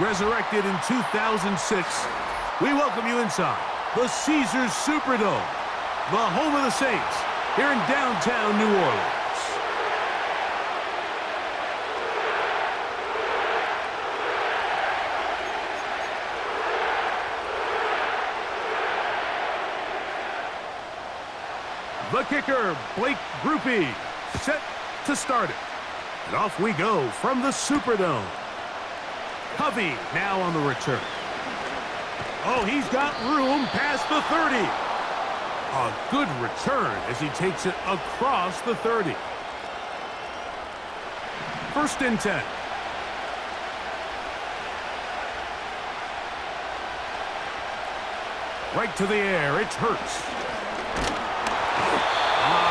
Resurrected in 2006, we welcome you inside the Caesars Superdome, the home of the Saints, here in downtown New Orleans. The kicker, Blake Grupe, set to start it. And off we go from the Superdome. Covey now on the return. Oh, he's got room past the 30. A good return as he takes it across the 30. First and 10. Right to the air, it's Hurts.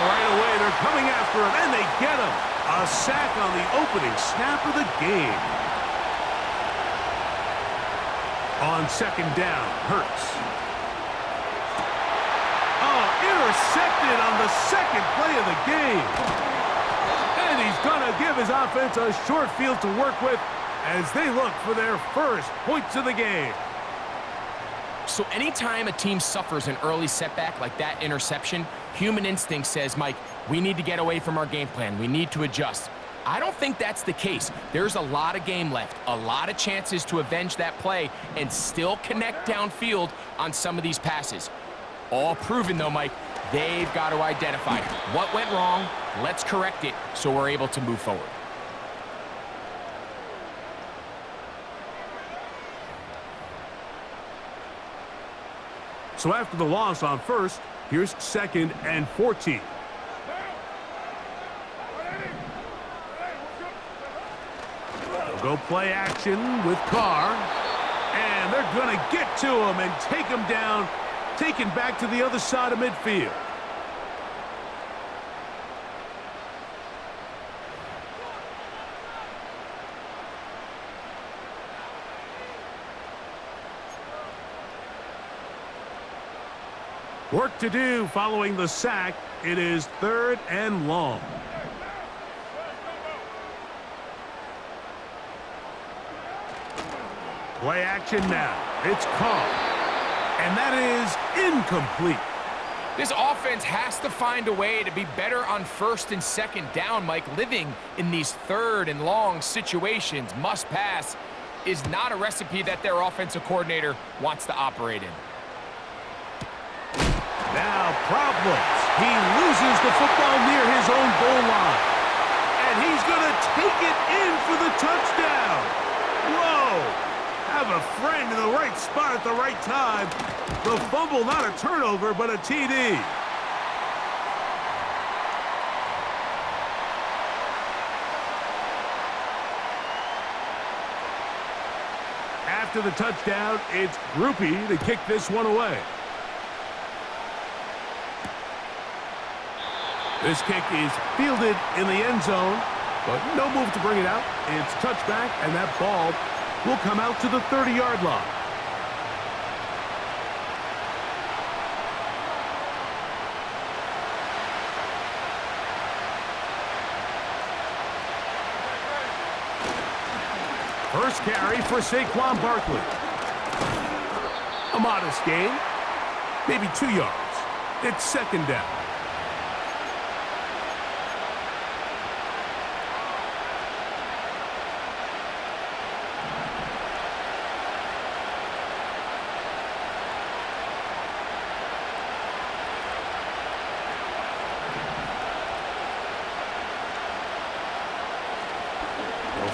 Right away, they're coming after him, and they get him. A sack on the opening snap of the game. On second down, Hurts. Oh, intercepted on the second play of the game. And he's going to give his offense a short field to work with as they look for their first points of the game. So anytime a team suffers an early setback like that interception, human instinct says, Mike, we need to get away from our game plan. We need to adjust. I don't think that's the case. There's a lot of game left, a lot of chances to avenge that play and still connect downfield on some of these passes. All proven, though, Mike, they've got to identify what went wrong. Let's correct it so we're able to move forward. So after the loss on first, here's second and 14. They'll go play action with Carr. And they're going to get to him and take him down, taken back to the other side of midfield. Work to do following the sack. It is third and long. Play action now. It's Carr. And that is incomplete. This offense has to find a way to be better on first and second down, Mike. Living in these third and long situations, must pass, is not a recipe that their offensive coordinator wants to operate in. Now problems. He loses the football near his own goal line. And he's going to take it in for the touchdown. Whoa! Have a friend in the right spot at the right time. The fumble, not a turnover, but a TD. After the touchdown, it's Grupe to kick this one away. This kick is fielded in the end zone, but no move to bring it out. It's touchback, and that ball will come out to the 30-yard line. First carry for Saquon Barkley. A modest gain, maybe 2 yards. It's second down.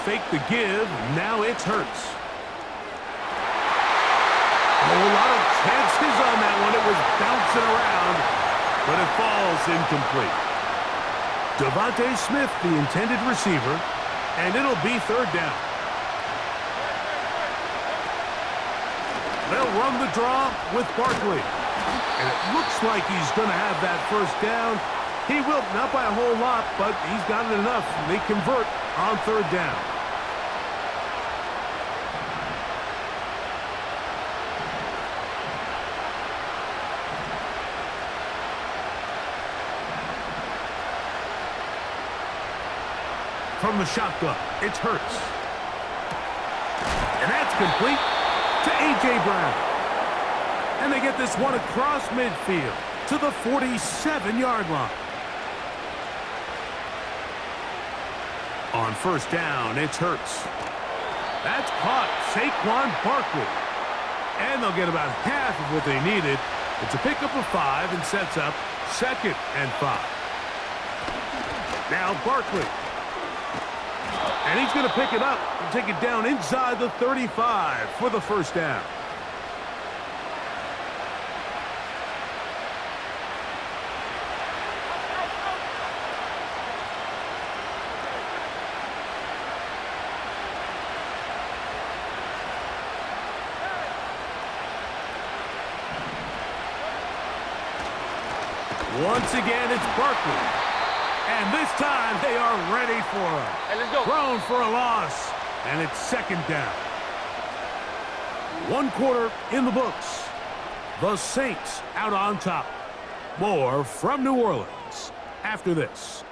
Fake the give. Now it's Hurts. A lot of chances on that one. It was bouncing around, but it falls incomplete. Devontae Smith, the intended receiver, and it'll be third down. They'll run the draw with Barkley. And it looks like he's going to have that first down. He will, not by a whole lot, but he's got it enough. They convert on third down. From the shotgun, it's Hurts. And that's It's complete to A.J. Brown. And they get this one across midfield to the 47-yard line. On first down, it's Hurts. That's caught. Saquon Barkley. And they'll get about half of what they needed. It's a pickup of 5 and sets up 2nd and 5. Now Barkley. And he's going to pick it up and take it down inside the 35 for the first down. Once again, it's Barkley. And this time, they are ready for him. Hey, let's go. Thrown for a loss. And it's 2nd down. 1 quarter in the books. The Saints out on top. More from New Orleans after this.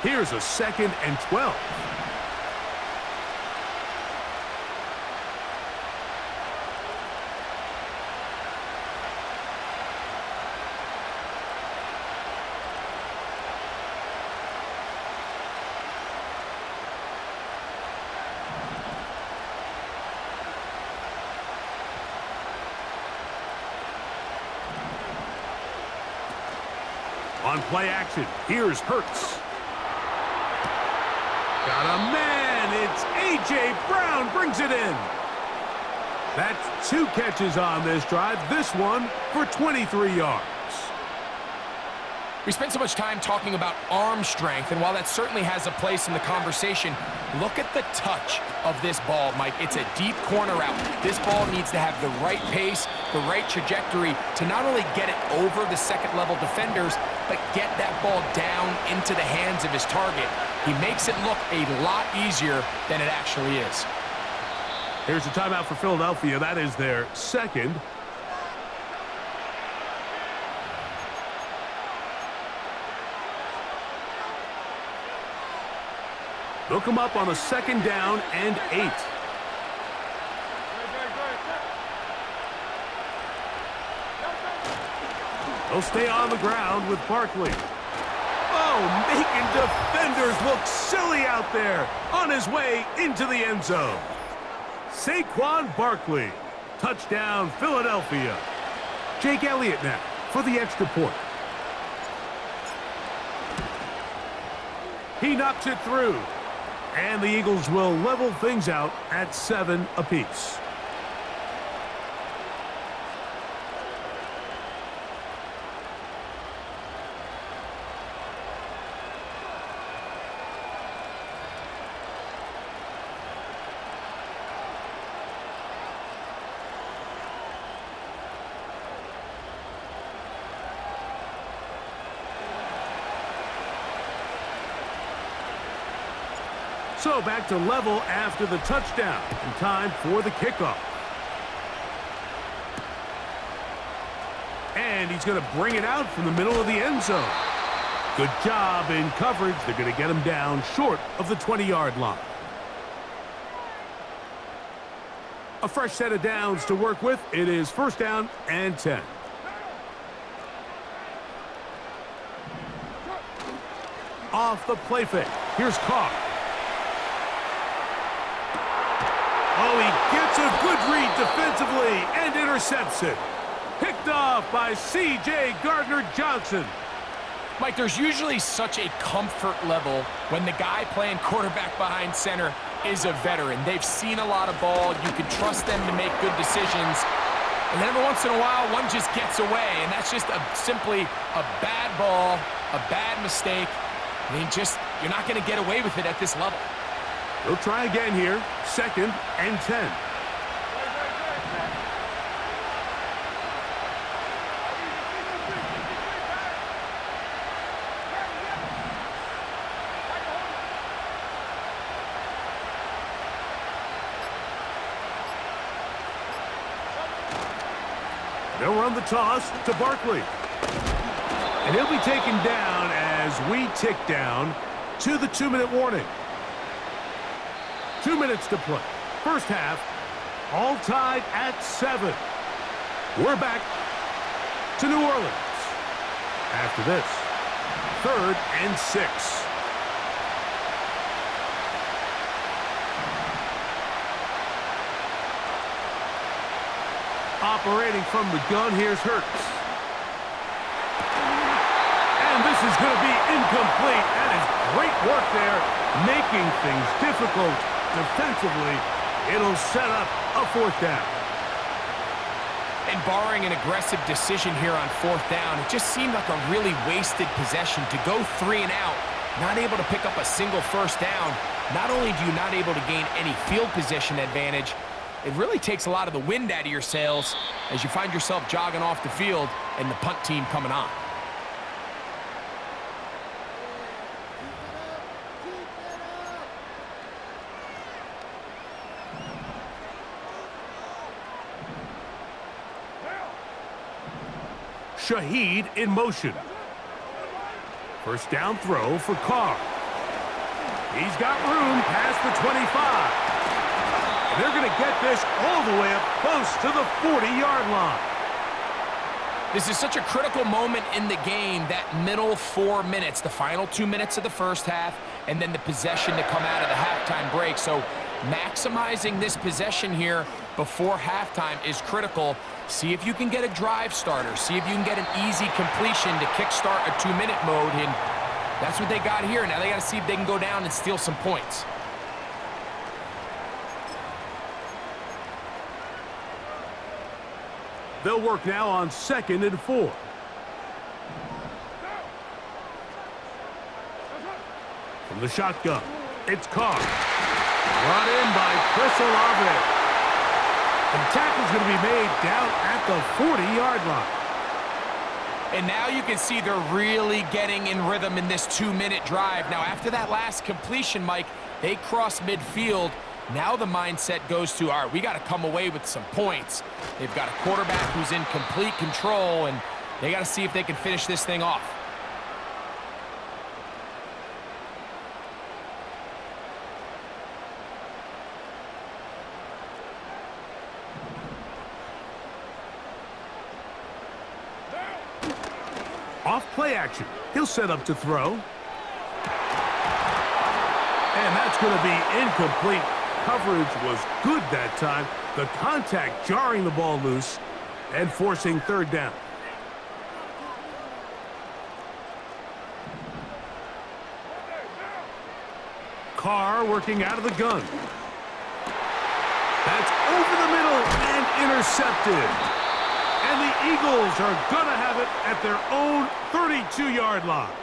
Here's a 2nd and 12. On play action, here's Hurts. Got a man. It's A.J. Brown brings it in. That's 2 catches on this drive. This one for 23 yards. We spent so much time talking about arm strength, and while that certainly has a place in the conversation, look at the touch of this ball, Mike. It's a deep corner route. This ball needs to have the right pace, the right trajectory to not only get it over the second-level defenders, but get that ball down into the hands of his target. He makes it look a lot easier than it actually is. Here's a timeout for Philadelphia. That is their 2nd. They'll come up on a 2nd down and 8. They'll stay on the ground with Barkley. Oh, making defenders look silly out there on his way into the end zone. Saquon Barkley. Touchdown, Philadelphia. Jake Elliott now for the extra point. He knocks it through. And the Eagles will level things out at 7 apiece. So back to level after the touchdown. And time for the kickoff. And he's going to bring it out from the middle of the end zone. Good job in coverage. They're going to get him down short of the 20-yard line. A fresh set of downs to work with. It is 1st down and 10. Off the play fake. Here's Carr. Oh, he gets a good read defensively and intercepts it. Picked off by C.J. Gardner-Johnson. Mike, there's usually such a comfort level when the guy playing quarterback behind center is a veteran. They've seen a lot of ball. You can trust them to make good decisions. And then every once in a while, one just gets away, and that's just simply a bad ball, a bad mistake. I mean, you're not going to get away with it at this level. They'll try again here. 2nd and 10. They'll run the toss to Barkley. And he'll be taken down as we tick down to the 2-minute warning. 2 minutes to play. First half, all tied at 7. We're back to New Orleans. After this, 3rd and 6. Operating from the gun, here's Hurts. And this is going to be incomplete. That is great work there, making things difficult defensively. It'll set up a 4th down. And barring an aggressive decision here on 4th down, it just seemed like a really wasted possession to go 3 and out, not able to pick up a single 1st down. Not only do you not able to gain any field position advantage, it really takes a lot of the wind out of your sails as you find yourself jogging off the field and the punt team coming on. Shaheed in motion. 1st down throw for Carr. He's got room past the 25. And they're going to get this all the way up close to the 40-yard line. This is such a critical moment in the game, that middle 4 minutes, the final 2 minutes of the first half, and then the possession to come out of the halftime break. So maximizing this possession here before halftime is critical. See if you can get a drive starter. See if you can get an easy completion to kickstart a 2-minute mode, and that's what they got here. Now they got to see if they can go down and steal some points. They'll work now on 2nd and 4. From the shotgun, it's Carr. Brought in by Chris Olave. And the tackle's going to be made down at the 40-yard line. And now you can see they're really getting in rhythm in this 2-minute drive. Now, after that last completion, Mike, they cross midfield. Now the mindset goes to, all right, we got to come away with some points. They've got a quarterback who's in complete control, and they got to see if they can finish this thing off. Off play action. He'll set up to throw. And that's going to be incomplete. Coverage was good that time. The contact jarring the ball loose and forcing 3rd down. Carr working out of the gun. That's over the middle and intercepted. And the Eagles are going to have it at their own 32-yard line.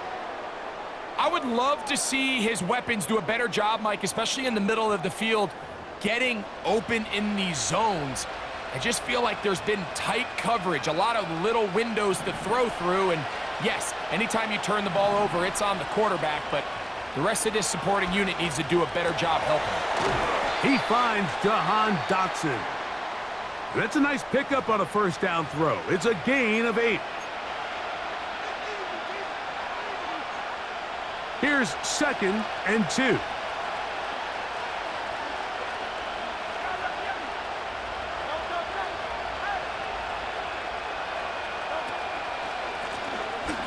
I would love to see his weapons do a better job, Mike, especially in the middle of the field, getting open in these zones. I just feel like there's been tight coverage, a lot of little windows to throw through, and yes, anytime you turn the ball over, it's on the quarterback, but the rest of this supporting unit needs to do a better job helping. He finds Jahan Dotson. That's a nice pickup on a 1st down throw. It's a gain of 8. Here's 2nd and 2.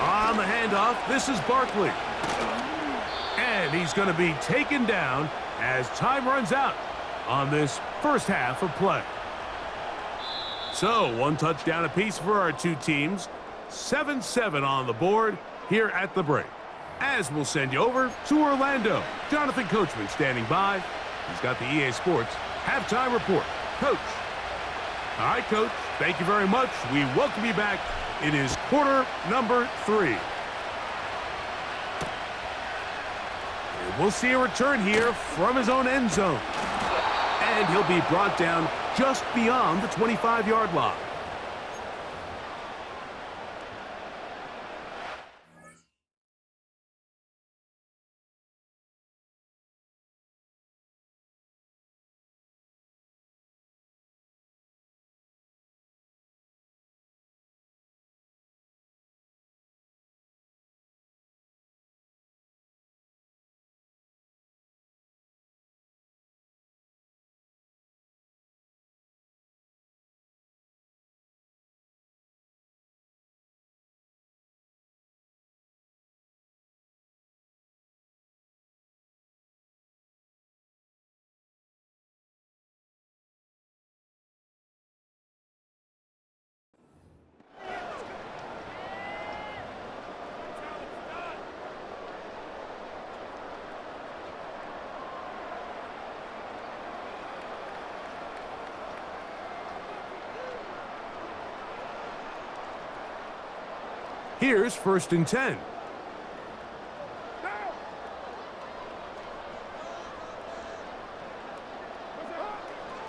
On the handoff, this is Barkley. And he's going to be taken down as time runs out on this first half of play. So, 1 touchdown apiece for our 2 teams. 7-7 on the board here at the break. As we'll send you over to Orlando. Jonathan Coachman standing by. He's got the EA Sports halftime report. Coach. All right, Coach. Thank you very much. We welcome you back. It is quarter number 3. And we'll see a return here from his own end zone. And he'll be brought down just beyond the 25-yard line. Here's 1st and 10.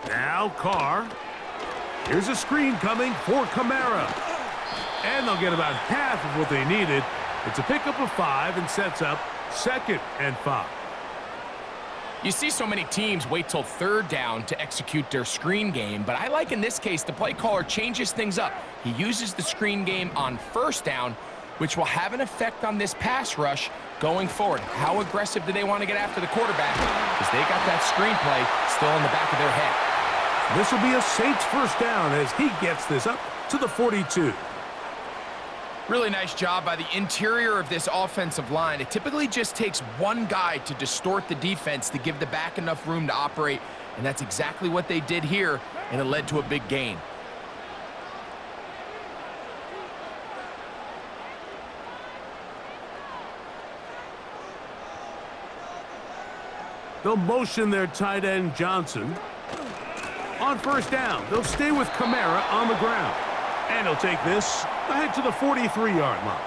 Now Carr. Here's a screen coming for Kamara. And they'll get about half of what they needed. It's a pickup of 5 and sets up 2nd and 5. You see so many teams wait till 3rd down to execute their screen game, but I like in this case the play caller changes things up. He uses the screen game on 1st down, which will have an effect on this pass rush going forward. How aggressive do they want to get after the quarterback? Because they got that screen play still in the back of their head. This will be a Saints 1st down as he gets this up to the 42. Really nice job by the interior of this offensive line. It typically just takes one guy to distort the defense to give the back enough room to operate, and that's exactly what they did here, and it led to a big gain. They'll motion their tight end Johnson. On 1st down, they'll stay with Kamara on the ground. And he'll take this ahead to the 43-yard line.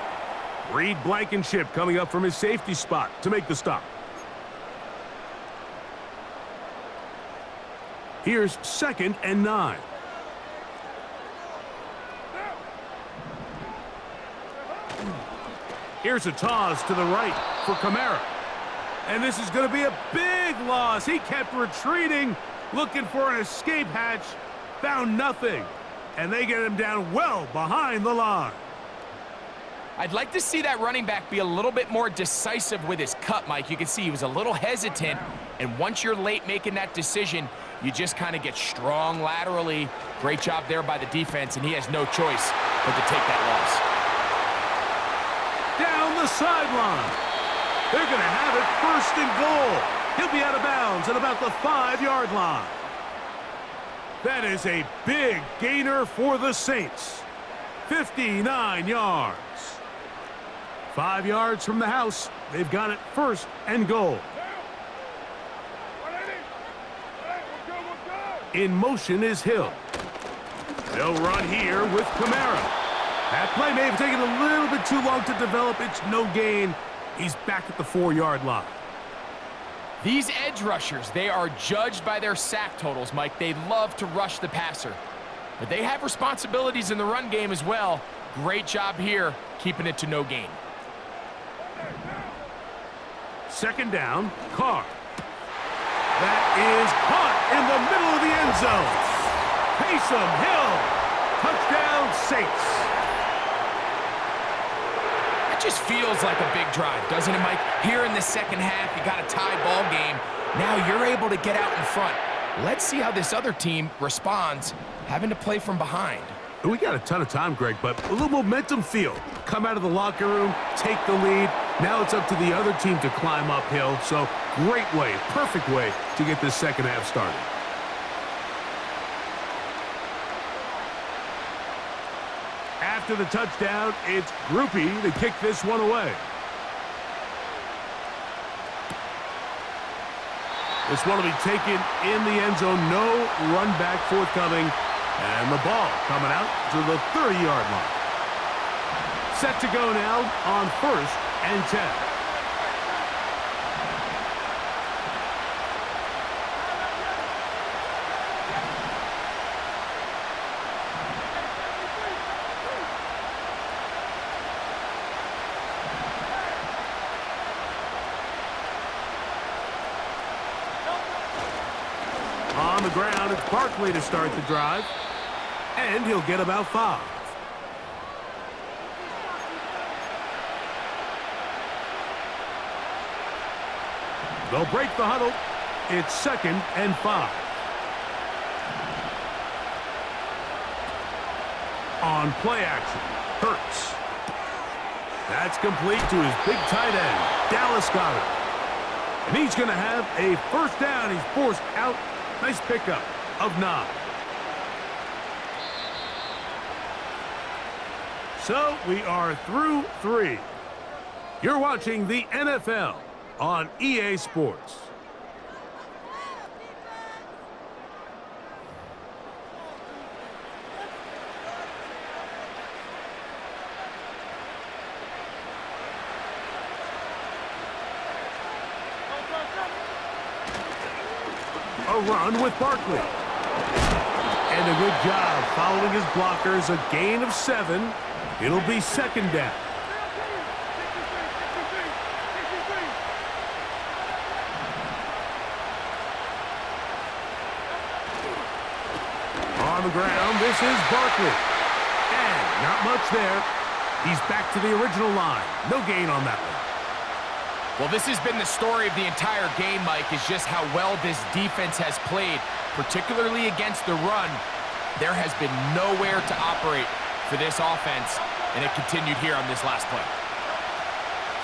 Reed Blankenship coming up from his safety spot to make the stop. Here's 2nd and 9. Here's a toss to the right for Kamara. And this is going to be a big loss. He kept retreating, looking for an escape hatch, found nothing. And they get him down well behind the line. I'd like to see that running back be a little bit more decisive with his cut, Mike. You can see he was a little hesitant, and once you're late making that decision, you just kind of get strong laterally. Great job there by the defense, and he has no choice but to take that loss. Down the sideline. They're going to have it 1st and goal. He'll be out of bounds at about the 5-yard line. That is a big gainer for the Saints. 59 yards. 5 yards from the house. They've got it 1st and goal. In motion is Hill. They'll run here with Kamara. That play may have taken a little bit too long to develop. It's no gain. He's back at the 4-yard line. These edge rushers, they are judged by their sack totals, Mike. They love to rush the passer. But they have responsibilities in the run game as well. Great job here, keeping it to no gain. 2nd down, Carr. That is caught in the middle of the end zone. Taysom Hill. Touchdown, Saints. That just feels like a big drive, doesn't it, Mike? Here in the 2nd half, you got a tie ball game. Now you're able to get out in front. Let's see how this other team responds, having to play from behind. We got a ton of time, Greg, but a little momentum feel. Come out of the locker room, take the lead. Now it's up to the other team to climb uphill. So great way, perfect way to get this 2nd half started. After the touchdown, it's Grupe to kick this one away. This one will be taken in the end zone. No run back forthcoming. And the ball coming out to the 30-yard line. Set to go now on 1st and 10. On the ground, it's Barkley to start the drive. And he'll get about 5. They'll break the huddle. It's 2nd and 5. On play action, Hurts. That's complete to his big tight end, Dallas Goedert. And he's going to have a 1st down. He's forced out. Nice pickup of 9. So we are through 3. You're watching the NFL on EA Sports. A run with Barkley. And a good job following his blockers. A gain of 7. It'll be second down. On the ground, this is Barkley. And not much there. He's back to the original line. No gain on that one. Well, this has been the story of the entire game, Mike, is just how well this defense has played, particularly against the run. There has been nowhere to operate for this offense, and it continued here on this last play.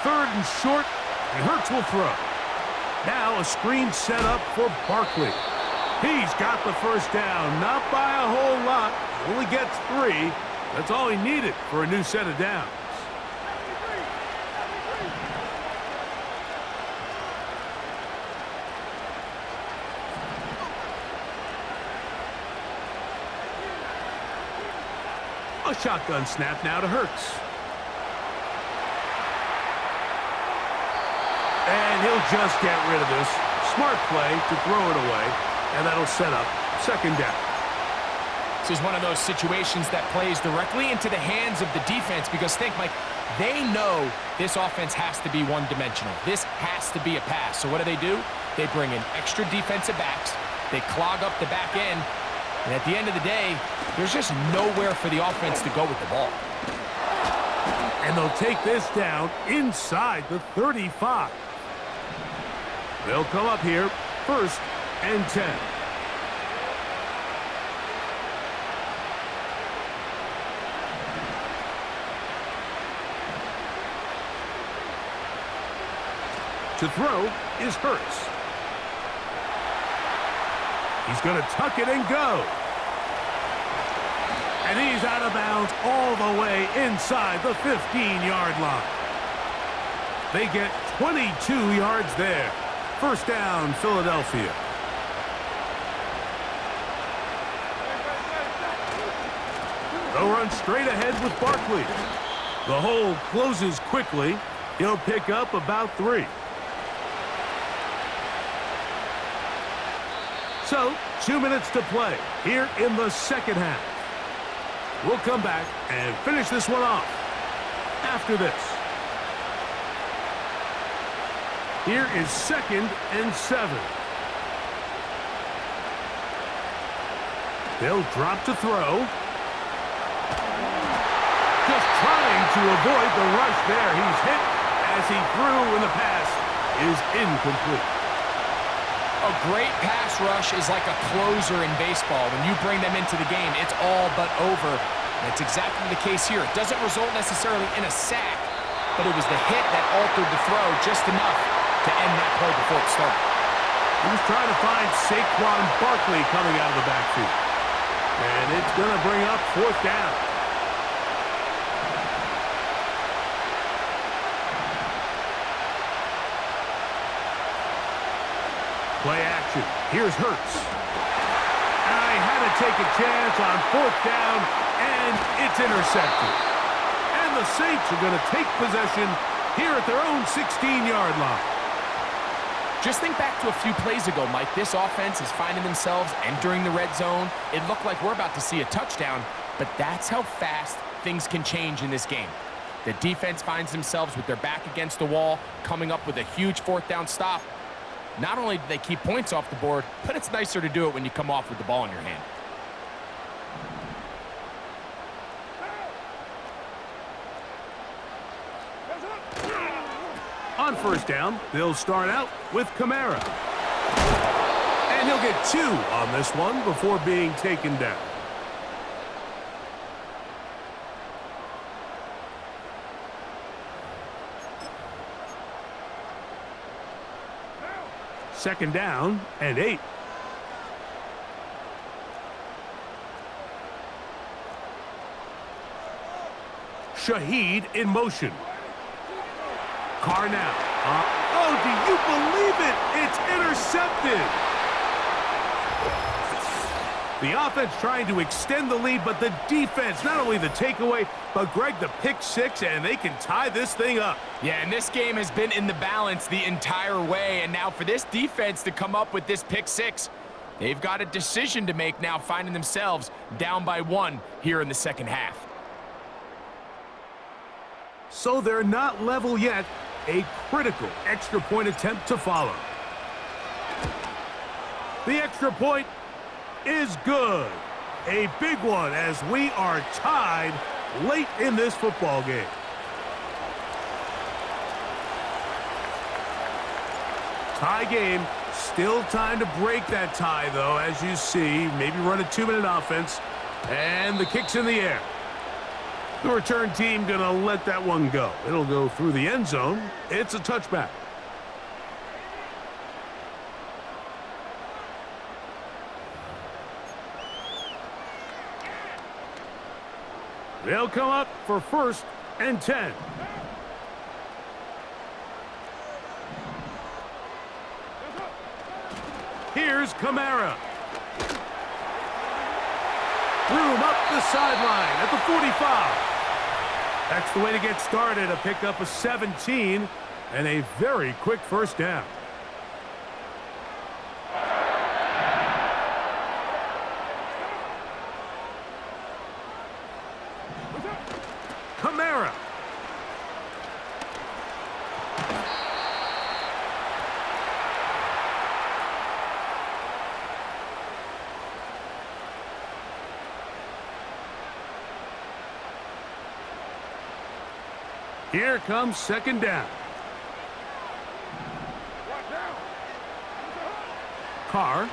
Third and short, and Hurts will throw. Now a screen set up for Barkley. He's got the first down, not by a whole lot. Only gets 3. That's all he needed for a new set of downs. A shotgun snap now to Hurts. And he'll just get rid of this. Smart play to throw it away, and that'll set up second down. This is one of those situations that plays directly into the hands of the defense because think, Mike, they know this offense has to be one-dimensional. This has to be a pass. So what do? They bring in extra defensive backs. They clog up the back end. And at the end of the day, there's just nowhere for the offense to go with the ball. And they'll take this down inside the 35. They'll come up here, 1st and 10. To throw is Hurts. He's going to tuck it and go. And he's out of bounds all the way inside the 15-yard line. They get 22 yards there. First down, Philadelphia. They'll run straight ahead with Barkley. The hole closes quickly. He'll pick up about 3. So, 2 minutes to play here in the second half. We'll come back and finish this one off after this. Here is 2nd and 7. They'll drop to throw. Just trying to avoid the rush there. He's hit as he threw, and the pass is incomplete. A great pass rush is like a closer in baseball. When you bring them into the game, it's all but over. That's exactly the case here. It doesn't result necessarily in a sack, but it was the hit that altered the throw just enough to end that play before it started. He was trying to find Saquon Barkley coming out of the backfield. And it's going to bring up 4th down. Play action. Here's Hurts. I had to take a chance on 4th down, and it's intercepted. And the Saints are going to take possession here at their own 16-yard line. Just think back to a few plays ago, Mike. This offense is finding themselves entering the red zone. It looked like we're about to see a touchdown, but that's how fast things can change in this game. The defense finds themselves with their back against the wall, coming up with a huge 4th down stop. Not only do they keep points off the board, but it's nicer to do it when you come off with the ball in your hand. On 1st down, they'll start out with Kamara. And he'll get 2 on this one before being taken down. Second down and 8. Shaheed in motion. Carr now. Oh, do you believe it? It's intercepted. The offense trying to extend the lead, but the defense, not only the takeaway, but Greg, the pick 6, and they can tie this thing up. Yeah, and this game has been in the balance the entire way, and now for this defense to come up with this pick 6, They've got a decision to make now, finding themselves down by 1 here in the second half. So they're not level yet. A critical extra point attempt to follow. The extra point is good. A big one as we are tied late in this football game. Tie game. Still time to break that tie, though, as you see. Maybe run a 2-minute offense. And the kick's in the air. The return team going to let that one go. It'll go through the end zone. It's a touchback. They'll come up for 1st and 10. Here's Kamara. Room up the sideline at the 45. That's the way to get started. A pickup of 17 and a very quick first down. Kamara. Here comes 2nd down. Carr.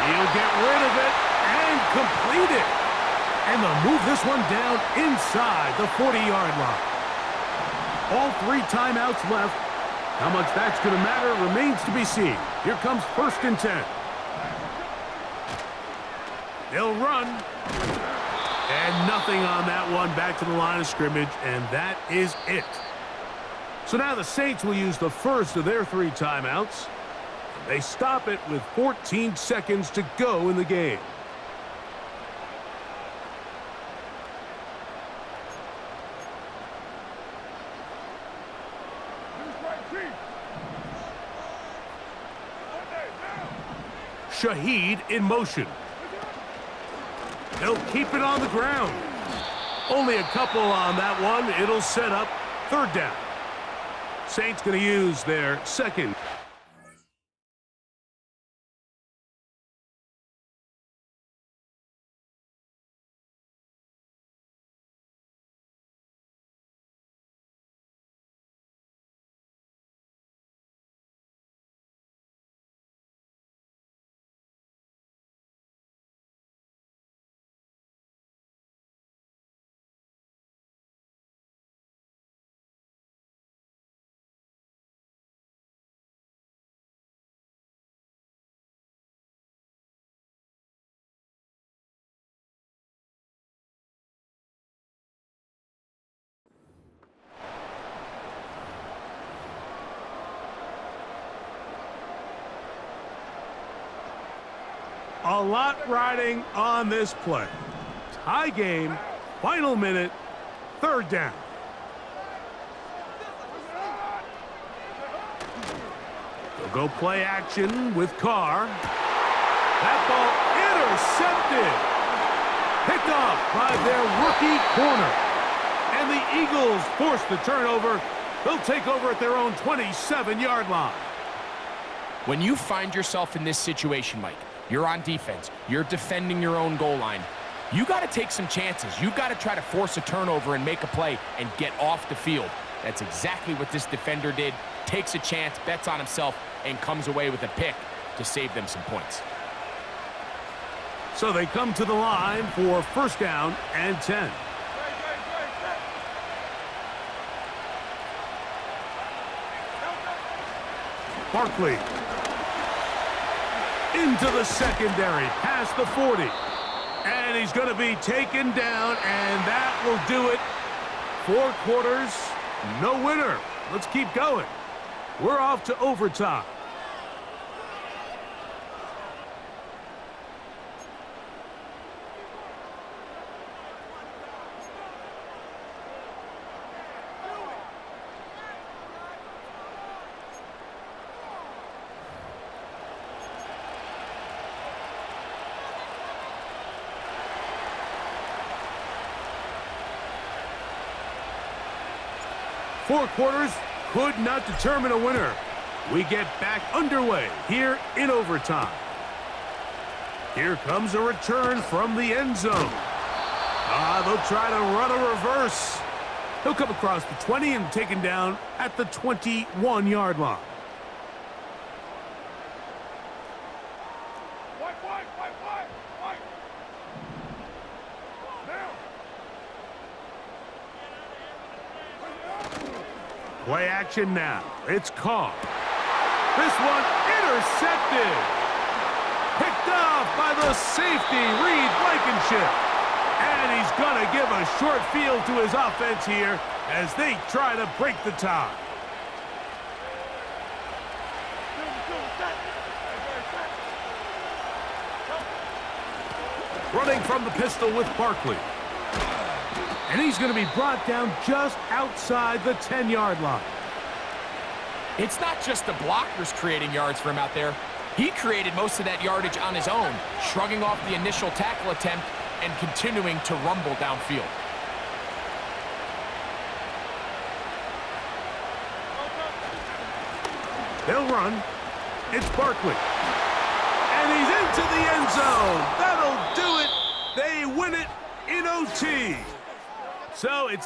He'll get rid of it and complete it. And they'll move this one down inside the 40-yard line. All 3 timeouts left. How much that's going to matter remains to be seen. Here comes 1st and 10. They'll run. And nothing on that one. Back to the line of scrimmage, and that is it. So now the Saints will use the first of their 3 timeouts. They stop it with 14 seconds to go in the game. Shaheed in motion. They'll keep it on the ground. Only a couple on that one. It'll set up 3rd down. Saints going to use their 2nd. A lot riding on this play. Tie game, final minute, 3rd down. They'll go play action with Carr. That ball intercepted. Picked off by their rookie corner. And the Eagles force the turnover. They'll take over at their own 27-yard line. When you find yourself in this situation, Mike, you're on defense, you're defending your own goal line, you got to take some chances. You've got to try to force a turnover and make a play and get off the field. That's exactly what this defender did. Takes a chance, bets on himself, and comes away with a pick to save them some points. So they come to the line for 1st down and 10. Barkley. Into the secondary, past the 40. And he's going to be taken down, and that will do it. 4 quarters, no winner. Let's keep going. We're off to overtime. Four quarters could not determine a winner. We get back underway here in overtime. Here comes a return from the end zone. They'll try to run a reverse. He'll come across the 20 and taken down at the 21-yard line. Play action now. It's caught. This one intercepted. Picked off by the safety, Reed Blankenship. And he's going to give a short field to his offense here as they try to break the tie. Running from the pistol with Barkley. And he's going to be brought down just outside the 10-yard line. It's not just the blockers creating yards for him out there. He created most of that yardage on his own, shrugging off the initial tackle attempt and continuing to rumble downfield. They'll run. It's Barkley. And he's into the end zone. That'll do it. They win it in OT. So it's a